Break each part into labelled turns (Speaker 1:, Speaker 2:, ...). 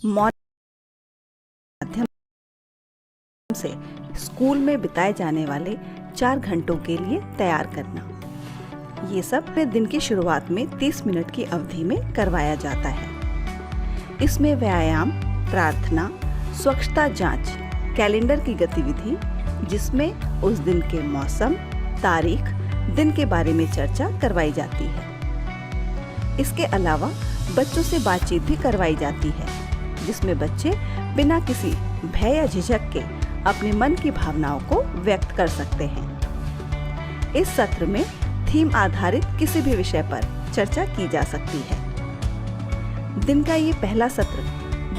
Speaker 1: माध्यम से स्कूल में बिताए जाने वाले 4 घंटों के लिए तैयार करना। ये सब दिन की शुरुआत में 30 मिनट की अवधि में करवाया जाता है। इसमें व्यायाम, प्रार्थना, स्वच्छता जांच, कैलेंडर की गतिविधि जिसमें उस दिन के मौसम, तारीख, दिन के बारे में चर्चा करवाई जाती है। इसके अलावा बच्चों से बातचीत भी करवाई जाती है जिसमें बच्चे बिना किसी भय या झिझक के अपने मन की भावनाओं को व्यक्त कर सकते हैं। इस सत्र में थीम आधारित किसी भी विषय पर चर्चा की जा सकती है। दिन का ये पहला सत्र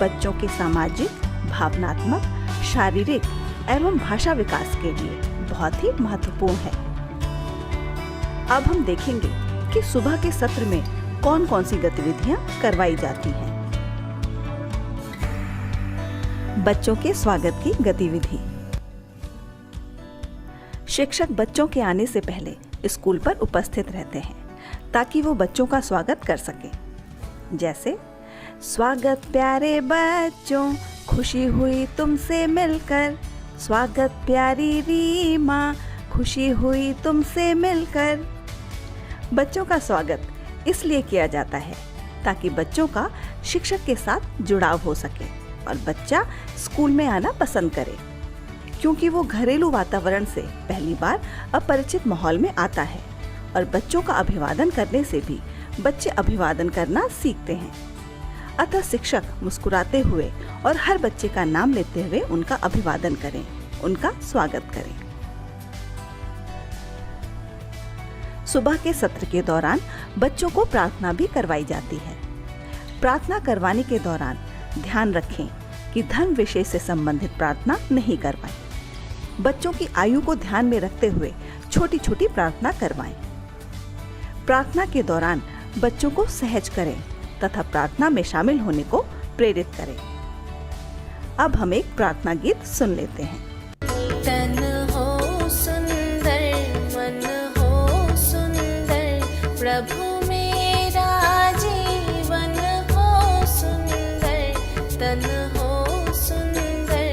Speaker 1: बच्चों के सामाजिक, भावनात्मक, शारीरिक एवं भाषा विकास के लिए बहुत ही महत्वपूर्ण है। अब हम देखेंगे कि सुबह के सत्र में कौन कौन सी गतिविधियां करवाई जाती हैं। बच्चों के स्वागत की गतिविधि। शिक्षक बच्चों के आने से पहले स्कूल पर उपस्थित रहते हैं ताकि वो बच्चों का स्वागत कर सकें। जैसे, स्वागत प्यारे बच्चों, खुशी हुई तुमसे मिलकर। स्वागत प्यारी रीमा, खुशी हुई तुमसे मिलकर। बच्चों का स्वागत इसलिए किया जाता है ताकि बच्चों का शिक्षक के साथ जुड़ाव हो सके और बच्चा स्कूल में आना पसंद करे, क्योंकि वो घरेलू वातावरण से पहली बार अपरिचित माहौल में आता है और बच्चों का अभिवादन करने से भी बच्चे अभिवादन करना सीखते हैं। अतः शिक्षक मुस्कुराते हुए और हर बच्चे का नाम लेते हुए उनका अभिवादन करें, उनका स्वागत करें। सुबह के सत्र के दौरान बच्चों को प्रार्थना भी करवाई जाती है। प्रार्थना करवाने के दौरान ध्यान रखें कि धर्म विषय से संबंधित प्रार्थना नहीं करवाएं। बच्चों की आयु को ध्यान में रखते हुए छोटी छोटी प्रार्थना करवाएं। प्रार्थना के दौरान बच्चों को सहज करें तथा प्रार्थना में शामिल होने को प्रेरित करें। अब हम एक प्रार्थना गीत सुन लेते हैं।
Speaker 2: तन हो सुंदर, मन हो सुंदर, प्रभु मेरा जीवन हो सुंदर। तन हो सुंदर,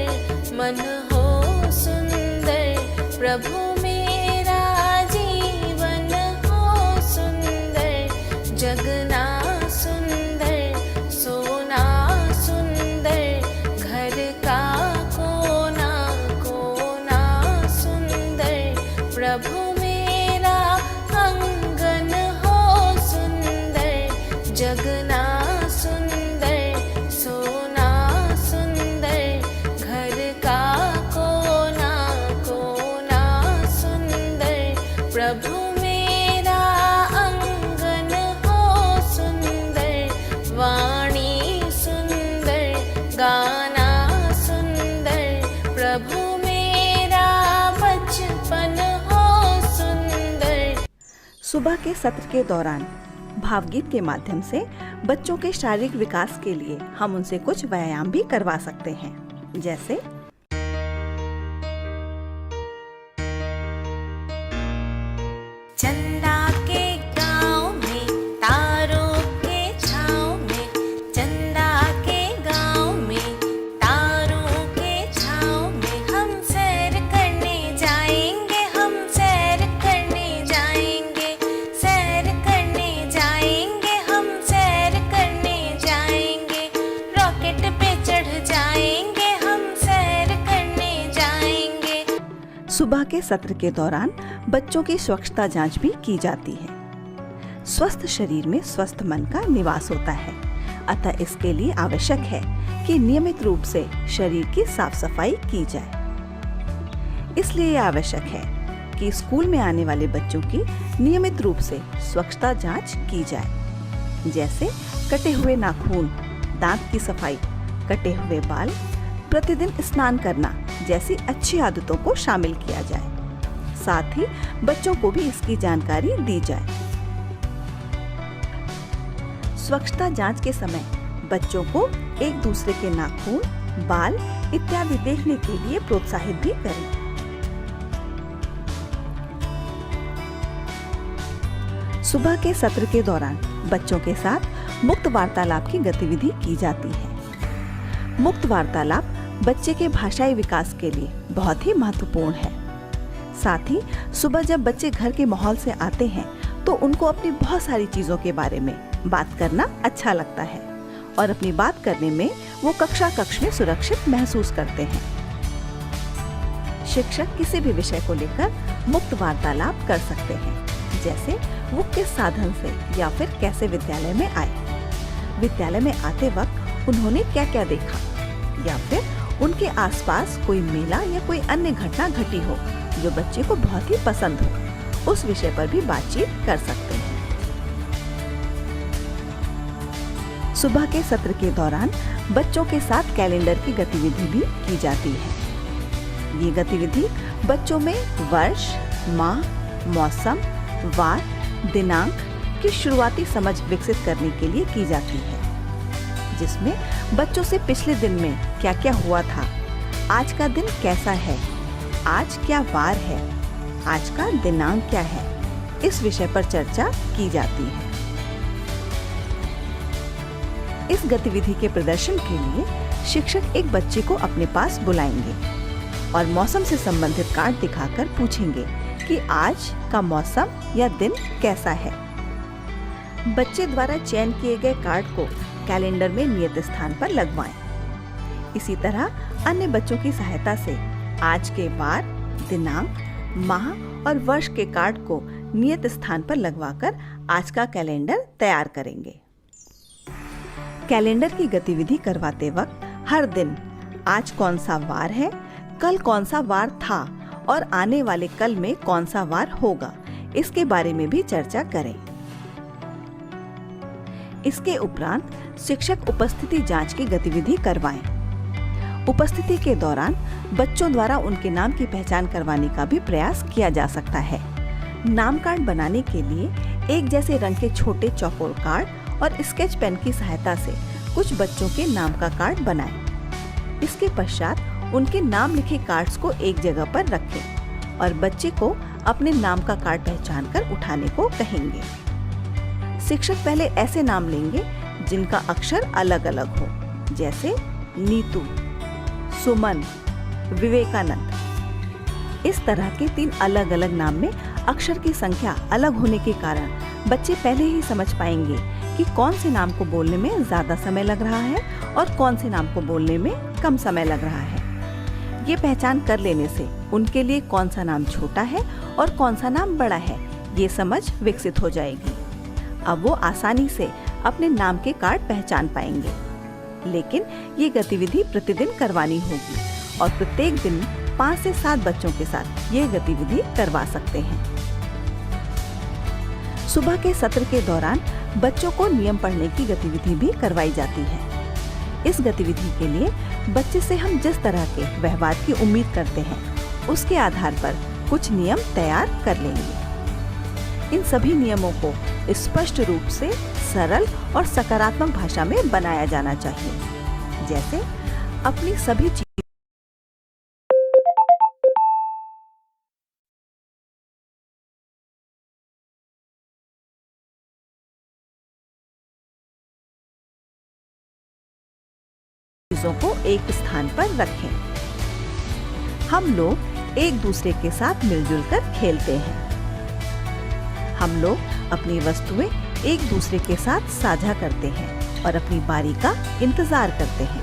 Speaker 2: मन हो सुंदर, प्रभु मेरा जीवन हो सुंदर। जगना सुंदर, सोना सुंदर, घर का कोना कोना सुंदर। प्रभु मेरा आंगन हो सुंदर। जगना सुंदर, सोना सुंदर, घर का कोना कोना सुंदर। प्रभु मेरा आंगन हो सुंदर। वाणी सुंदर, गाना सुंदर, प्रभु मेरा बचपन हो सुंदर।
Speaker 1: सुबह के सत्र के दौरान भावगीत के माध्यम से बच्चों के शारीरिक विकास के लिए हम उनसे कुछ व्यायाम भी करवा सकते हैं। जैसे,
Speaker 2: चंदा के गाँव में, तारों के छाँव में। चंदा के गाँव में, तारों के छाँव में। हम सैर करने जाएंगे, हम सैर करने जाएंगे। सैर करने जाएंगे, हम सैर करने जाएंगे। रॉकेट पे चढ़ जाएंगे, हम सैर करने जाएंगे।
Speaker 1: सुबह के सत्र के दौरान बच्चों की स्वच्छता जांच भी की जाती है। स्वस्थ शरीर में स्वस्थ मन का निवास होता है, अतः इसके लिए आवश्यक है कि नियमित रूप से शरीर की साफ सफाई की जाए। इसलिए यह आवश्यक है कि स्कूल में आने वाले बच्चों की नियमित रूप से स्वच्छता जांच की जाए। जैसे कटे हुए नाखून, दांत की सफाई, कटे हुए बाल, प्रतिदिन स्नान करना जैसी अच्छी आदतों को शामिल किया जाए। साथ ही बच्चों को भी इसकी जानकारी दी जाए। स्वच्छता जांच के समय बच्चों को एक दूसरे के नाखून, बाल इत्यादि देखने के लिए प्रोत्साहित भी करें। सुबह के सत्र के दौरान बच्चों के साथ मुक्त वार्तालाप की गतिविधि की जाती है। मुक्त वार्तालाप बच्चे के भाषाई विकास के लिए बहुत ही महत्वपूर्ण है। साथ ही सुबह जब बच्चे घर के माहौल से आते हैं तो उनको अपनी बहुत सारी चीजों के बारे में बात करना अच्छा लगता है और अपनी बात करने में वो कक्ष में सुरक्षित महसूस करते हैं। शिक्षक किसी भी विषय को लेकर मुक्त वार्तालाप कर सकते हैं, जैसे वो किस साधन से या फिर कैसे विद्यालय में आए, विद्यालय में आते वक्त उन्होंने क्या क्या देखा, या फिर उनके आसपास कोई मेला या कोई अन्य घटना घटी हो जो बच्चे को बहुत ही पसंद हो, उस विषय पर भी बातचीत कर सकते हैं। सुबह के सत्र के दौरान बच्चों के साथ कैलेंडर की गतिविधि भी की जाती है। ये गतिविधि बच्चों में वर्ष, माह, मौसम, वार, दिनांक की शुरुआती समझ विकसित करने के लिए की जाती है, जिसमें बच्चों से पिछले दिन में क्या क्या हुआ था, आज का दिन कैसा है, आज क्या वार है, आज का दिनांक क्या है, इस विषय पर चर्चा की जाती है। इस गतिविधि के प्रदर्शन के लिए शिक्षक एक बच्चे को अपने पास बुलाएंगे और मौसम से संबंधित कार्ड दिखाकर पूछेंगे कि आज का मौसम या दिन कैसा है। बच्चे द्वारा चयन किए गए कार्ड को कैलेंडर में नियत स्थान पर लगवाएं। इसी तरह अन्य बच्चों की सहायता से आज के वार, दिनांक, माह और वर्ष के कार्ड को नियत स्थान पर लगवाकर आज का कैलेंडर तैयार करेंगे। कैलेंडर की गतिविधि करवाते वक्त हर दिन आज कौन सा वार है, कल कौन सा वार था और आने वाले कल में कौन सा वार होगा, इसके बारे में भी चर्चा करें। इसके उपरांत शिक्षक उपस्थिति जांच की गतिविधि करवाएं। उपस्थिति के दौरान बच्चों द्वारा उनके नाम की पहचान करवाने का भी प्रयास किया जा सकता है। नाम कार्ड बनाने के लिए एक जैसे रंग के छोटे चौकोर कार्ड और स्केच पेन की सहायता से कुछ बच्चों के नाम का कार्ड बनाएं। इसके पश्चात उनके नाम लिखे कार्ड्स को एक जगह पर रखें और बच्चे को अपने नाम का कार्ड पहचान कर उठाने को कहेंगे। शिक्षक पहले ऐसे नाम लेंगे जिनका अक्षर अलग अलग हो, जैसे नीतू, सुमन, विवेकानंद। इस तरह के 3 अलग अलग नाम में अक्षर की संख्या अलग होने के कारण बच्चे पहले ही समझ पाएंगे कि कौन से नाम को बोलने में ज्यादा समय लग रहा है और कौन से नाम को बोलने में कम समय लग रहा है। ये पहचान कर लेने से उनके लिए कौन सा नाम छोटा है और कौन सा नाम बड़ा है, ये समझ विकसित हो जाएगी। अब वो आसानी से अपने नाम के कार्ड पहचान पाएंगे। लेकिन ये गतिविधि प्रतिदिन करवानी होगी और प्रत्येक दिन 5 से 7 बच्चों के साथ ये गतिविधि करवा सकते हैं। सुबह के सत्र के दौरान बच्चों को नियम पढ़ने की गतिविधि भी करवाई जाती है। इस गतिविधि के लिए बच्चे से हम जिस तरह के व्यवहार की उम्मीद करते हैं, उसके आधार पर कुछ नियम तैयार कर लेंगे। इन सभी नियमों को स्पष्ट रूप से सरल और सकारात्मक भाषा में बनाया जाना चाहिए, जैसे अपनी सभी चीजों को एक स्थान पर रखें। हम लोग एक दूसरे के साथ मिलजुल कर खेलते हैं। हम लोग अपनी वस्तुएं एक दूसरे के साथ साझा करते हैं और अपनी बारी का इंतजार करते हैं।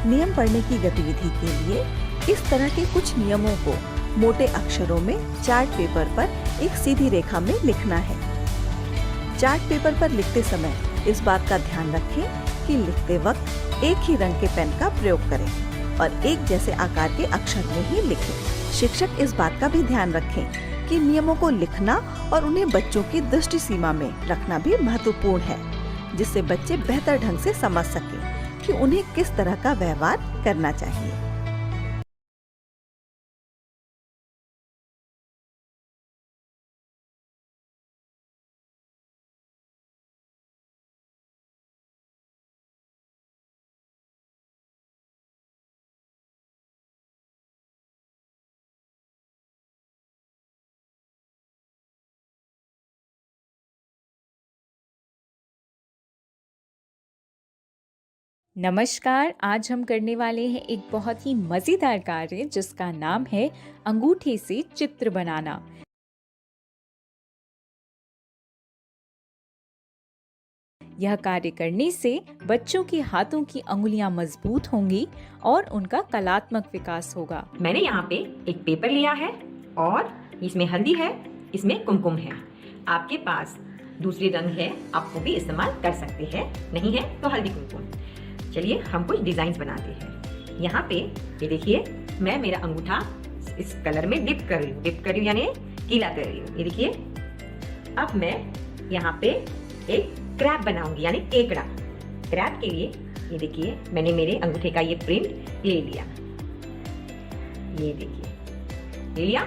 Speaker 1: नियम पढ़ने की गतिविधि के लिए इस तरह के कुछ नियमों को मोटे अक्षरों में चार्ट पेपर पर एक सीधी रेखा में लिखना है। चार्ट पेपर पर लिखते समय इस बात का ध्यान रखें कि लिखते वक्त एक ही रंग के पेन का प्रयोग करें और एक जैसे आकार के अक्षर में ही लिखें। शिक्षक इस बात का भी ध्यान रखें कि नियमों को लिखना और उन्हें बच्चों की दृष्टि सीमा में रखना भी महत्वपूर्ण है, जिससे बच्चे बेहतर ढंग से समझ सकें कि उन्हें किस तरह का व्यवहार करना चाहिए।
Speaker 3: नमस्कार। आज हम करने वाले हैं एक बहुत ही मज़ेदार कार्य जिसका नाम है अंगूठे से चित्र बनाना। यह कार्य करने से बच्चों के हाथों की अंगुलियां मजबूत होंगी और उनका कलात्मक विकास होगा।
Speaker 4: मैंने यहाँ पे एक पेपर लिया है और इसमें हल्दी है, इसमें कुमकुम है। आपके पास दूसरे रंग है, आप वो भी इस्तेमाल कर सकते हैं, नहीं है तो हल्दी कुमकुम। चलिए हम कुछ डिजाइन बनाते हैं। यहाँ पे ये देखिए, मैं मेरा अंगूठा इस कलर में डिप कर रही हूँ यानी गीला कर रही हूँ। ये देखिए, अब मैं यहाँ पे एक क्रैब बनाऊंगी यानी केकड़ा। क्रैब के लिए ये देखिए, मैंने मेरे अंगूठे का ये प्रिंट ले लिया। ये देखिए ले लिया।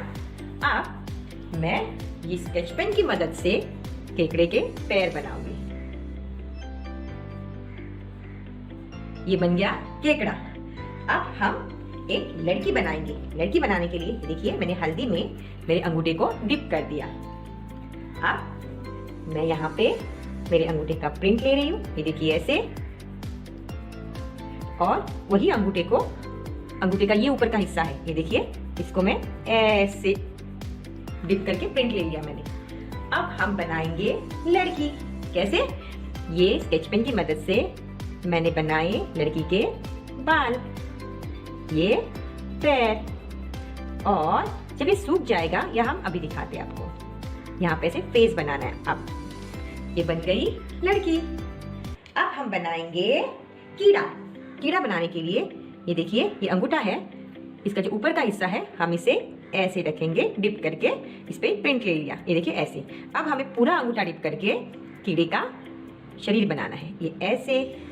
Speaker 4: अब मैं ये स्केच पेन की मदद से केकड़े के पैर बनाऊंगी। ये बन गया केकड़ा। अब हम एक लड़की बनाएंगे। लड़की बनाने के लिए देखिए, मैंने हल्दी में मेरे अंगूठे को डिप कर दिया। अब मैं यहाँ पे मेरे अंगूठे का प्रिंट ले रही हूँ। ये देखिए ऐसे, और वही अंगूठे का ये ऊपर का हिस्सा है, ये देखिए, इसको मैं ऐसे डिप करके प्रिंट ले लिया मैंने। अब हम बनाएंगे लड़की। कैसे? ये स्केच पेन की मदद से मैंने बनाए लड़की के बाल, ये पैर, और जब ये सूख जाएगा, या हम अभी दिखाते हैं आपको। यहाँ पे ऐसे फेस बनाना है। अब ये बन गई लड़की। अब हम बनाएंगे कीड़ा। कीड़ा बनाने के लिए ये देखिए, ये अंगूठा है, इसका जो ऊपर का हिस्सा है हम इसे ऐसे रखेंगे डिप करके। इस पे प्रिंट ले लिया, ये देखिए ऐसे। अब हमें पूरा अंगूठा डिप करके कीड़े का शरीर बनाना है। ये ऐसे,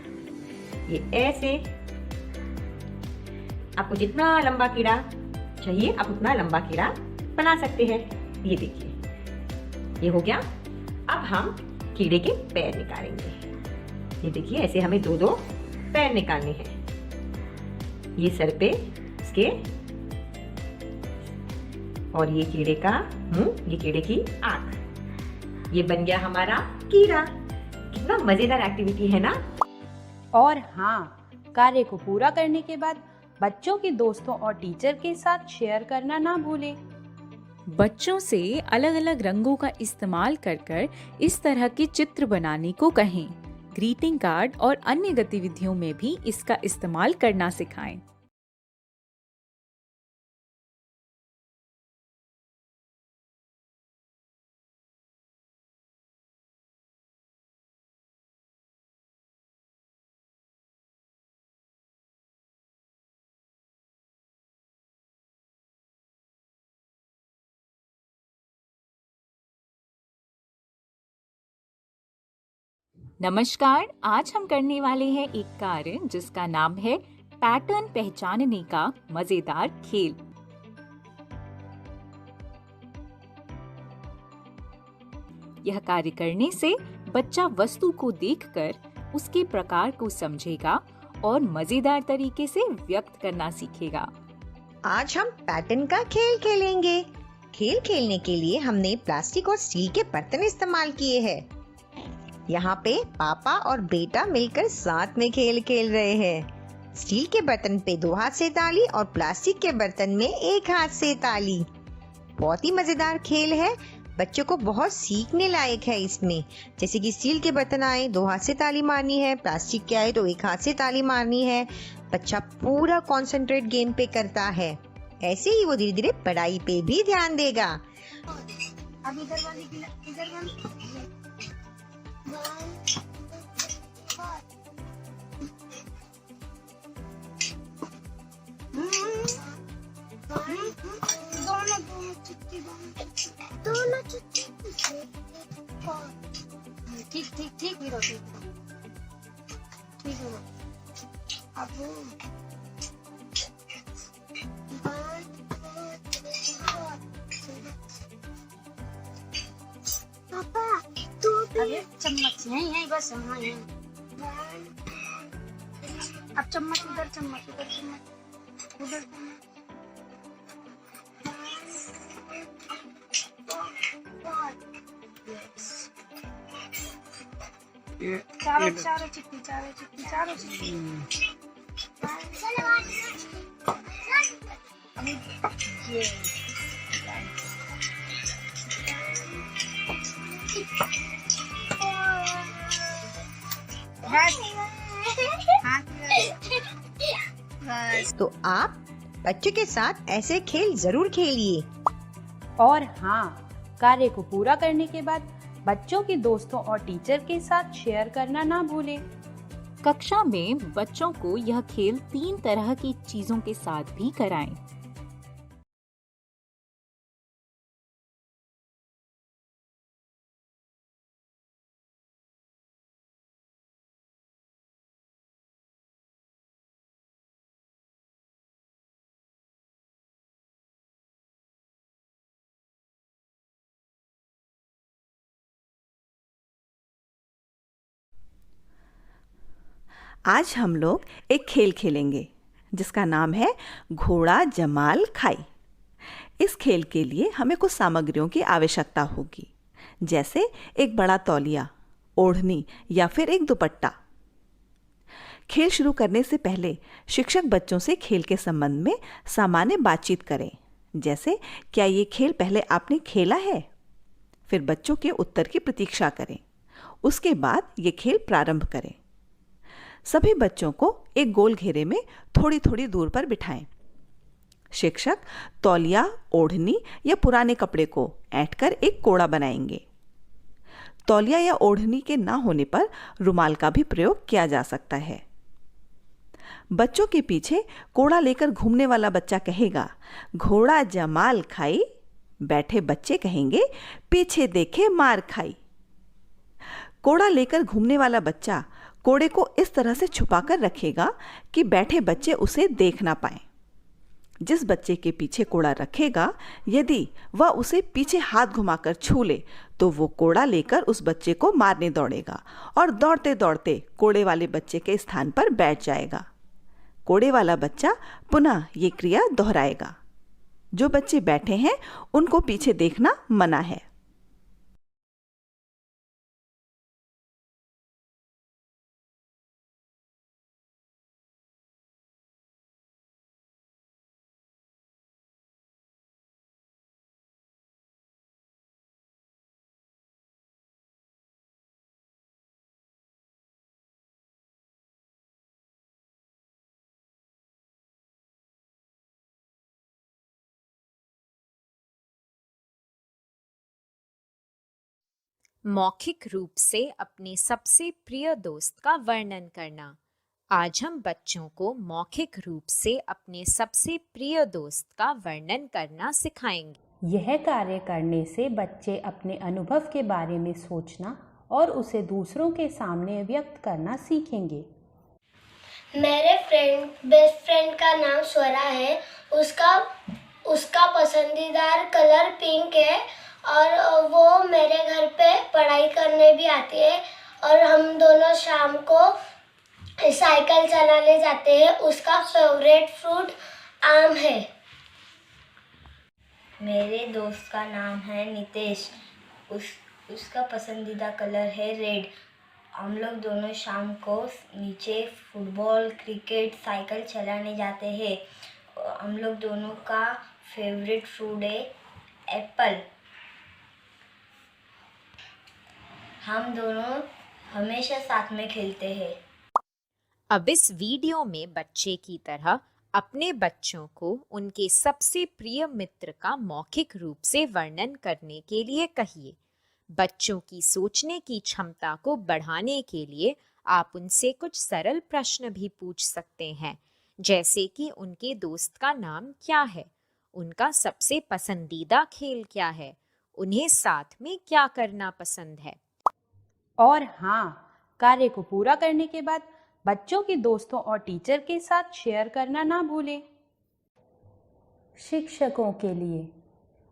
Speaker 4: ये ऐसे। आपको जितना लंबा कीड़ा चाहिए आप उतना लंबा कीड़ा बना सकते हैं। ये देखिए, ये हो गया। अब हम कीड़े के पैर निकालेंगे। ये देखिए, ऐसे हमें दो दो पैर निकालने हैं। ये सर पे इसके, और ये कीड़े का मुंह, ये कीड़े की आंख। ये बन गया हमारा कीड़ा। कितना मजेदार एक्टिविटी है ना।
Speaker 5: और हाँ, कार्य को पूरा करने के बाद बच्चों के दोस्तों और टीचर के साथ शेयर करना ना भूलें।
Speaker 3: बच्चों से अलग अलग रंगों का इस्तेमाल कर इस तरह के चित्र बनाने को कहें। ग्रीटिंग कार्ड और अन्य गतिविधियों में भी इसका इस्तेमाल करना सिखाएं। नमस्कार। आज हम करने वाले हैं एक कार्य जिसका नाम है पैटर्न पहचानने का मजेदार खेल। यह कार्य करने से बच्चा वस्तु को देखकर उसके प्रकार को समझेगा और मजेदार तरीके से व्यक्त करना सीखेगा।
Speaker 6: आज हम पैटर्न का खेल खेलेंगे। खेल खेलने के लिए हमने प्लास्टिक और स्टील के बर्तन इस्तेमाल किए हैं। यहाँ पे पापा और बेटा मिलकर साथ में खेल खेल रहे हैं। स्टील के बर्तन पे 2 हाथ से ताली और प्लास्टिक के बर्तन में 1 हाथ से ताली। बहुत ही मजेदार खेल है, बच्चों को बहुत सीखने लायक है इसमें। जैसे कि स्टील के बर्तन आए 2 हाथ से ताली मारनी है, प्लास्टिक के आए तो 1 हाथ से ताली मारनी है। बच्चा पूरा कंसंट्रेट गेम पे करता है। ऐसे ही वो धीरे धीरे पढ़ाई पे भी ध्यान देगा।
Speaker 7: अब इधर वाली दोनों ठीक ठीक ठीक भी रोटी ठीक है। अब पापा तू अरे चम्मच यही बस। हाँ यही। अब चम्मच उधर, चम्मच उधर, चम्मच उधर। चारों चारों चिट्ठी चारों चिट्ठी चारों चिट्ठी अभी ये बस
Speaker 6: तो आप बच्चों के साथ ऐसे खेल जरूर खेलिए।
Speaker 5: और हाँ, कार्य को पूरा करने के बाद बच्चों के दोस्तों और टीचर के साथ शेयर करना ना भूलें।
Speaker 3: कक्षा में बच्चों को यह खेल 3 तरह की चीजों के साथ भी कराएं।
Speaker 1: आज हम लोग एक खेल खेलेंगे जिसका नाम है घोड़ा जमाल खाई। इस खेल के लिए हमें कुछ सामग्रियों की आवश्यकता होगी, जैसे एक बड़ा तौलिया, ओढ़नी या फिर एक दुपट्टा। खेल शुरू करने से पहले शिक्षक बच्चों से खेल के संबंध में सामान्य बातचीत करें, जैसे क्या ये खेल पहले आपने खेला है। फिर बच्चों के उत्तर की प्रतीक्षा करें। उसके बाद ये खेल प्रारंभ करें। सभी बच्चों को एक गोल घेरे में थोड़ी थोड़ी दूर पर बिठाएं। शिक्षक तौलिया, ओढ़नी या पुराने कपड़े को ऐंठकर एक कोड़ा बनाएंगे। तौलिया या ओढ़नी के ना होने पर रुमाल का भी प्रयोग किया जा सकता है। बच्चों के पीछे कोड़ा लेकर घूमने वाला बच्चा कहेगा, घोड़ा जमाल खाई। बैठे बच्चे कहेंगे, पीछे देखे मार खाई। कोड़ा लेकर घूमने वाला बच्चा कोड़े को इस तरह से छुपाकर रखेगा कि बैठे बच्चे उसे देख ना पाएं। जिस बच्चे के पीछे कोड़ा रखेगा, यदि वह उसे पीछे हाथ घुमाकर छू ले तो वो कोड़ा लेकर उस बच्चे को मारने दौड़ेगा और दौड़ते दौड़ते कोड़े वाले बच्चे के स्थान पर बैठ जाएगा। कोड़े वाला बच्चा पुनः ये क्रिया दोहराएगा। जो बच्चे बैठे हैं उनको पीछे देखना मना है।
Speaker 8: मौखिक रूप से अपने सबसे प्रिय दोस्त का वर्णन करना। आज हम बच्चों को मौखिक रूप से अपने सबसे प्रिय दोस्त का वर्णन करना सिखाएंगे।
Speaker 5: यह कार्य करने से बच्चे अपने अनुभव के बारे में सोचना और उसे दूसरों के सामने व्यक्त करना सीखेंगे।
Speaker 7: मेरे बेस्ट फ्रेंड का नाम स्वरा है। उसका पसंदीदा कलर पिंक है और वो मेरे घर पे पढ़ाई करने भी आती है और हम दोनों शाम को साइकिल चलाने जाते हैं। उसका फेवरेट फ्रूट आम है। मेरे दोस्त का नाम है नितेश। उसका पसंदीदा कलर है रेड। हम लोग दोनों शाम को नीचे फुटबॉल, क्रिकेट, साइकिल चलाने जाते हैं। हम लोग दोनों का फेवरेट फ्रूट है एप्पल। हम दोनों हमेशा साथ में खेलते हैं।
Speaker 8: अब इस वीडियो में बच्चे की तरह अपने बच्चों को उनके सबसे प्रिय मित्र का मौखिक रूप से वर्णन करने के लिए कहिए। बच्चों की सोचने की क्षमता को बढ़ाने के लिए आप उनसे कुछ सरल प्रश्न भी पूछ सकते हैं, जैसे कि उनके दोस्त का नाम क्या है, उनका सबसे पसंदीदा खेल क्या है, उन्हें साथ में क्या करना पसंद है।
Speaker 5: और हाँ, कार्य को पूरा करने के बाद बच्चों के दोस्तों और टीचर के साथ शेयर करना ना भूलें। शिक्षकों के लिए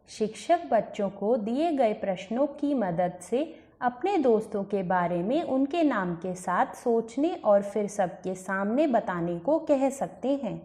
Speaker 5: शिक्षक बच्चों को दिए गए प्रश्नों की मदद से अपने दोस्तों के बारे में उनके नाम के साथ सोचने और फिर सबके सामने बताने को कह सकते हैं।